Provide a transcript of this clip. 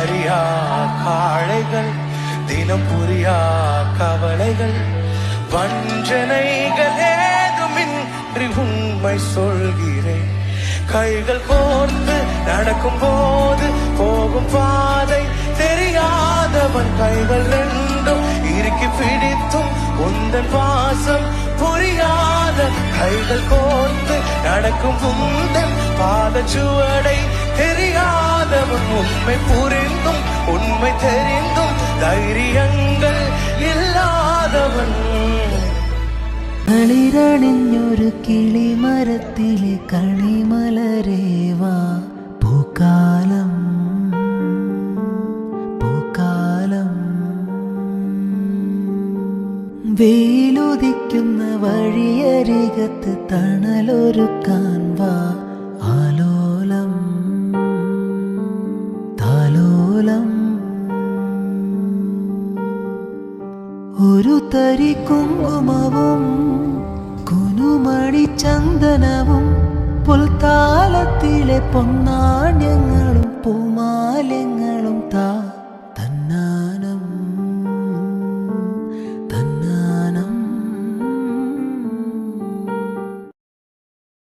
அறியா காளைகள் தினம் புரியா கவலைகள் வஞ்சனைகள் ஏதுமின்றி உண்மை சொல்கிறேன். கைகள் கோர்த்து நடக்கும் போது போகும் பாதை தெரியாதவன் கைகள் ரெண்டும் இறுக்கி பிடித்தும் உந்தன் வாசம் புரியாத கைகள் கோர்த்து நடக்கும் உந்தன் பாத சுவடை தெரியாதவன் உண்மை புரிந்தும் உண்மை தெரிந்தும் ധൈര്യങ്ങൾ ഇല്ലാതവൻ. കളിരണിഞ്ഞൊരു കിളിമരത്തിലെ കണിമലരേവാ പൂക്കാലം പൂക്കാലം. വെയിലുദിക്കുന്ന വഴിയരികത്ത് തണലൊരുക്കാൻ വാ ആലോലം താലോലം. ഒരു തരി കുങ്കുമവും കുനുമണി ചന്ദനവും പുൽത്താലത്തിലെ പൊന്നാണ്യങ്ങളും പൂമാല്യങ്ങളും താ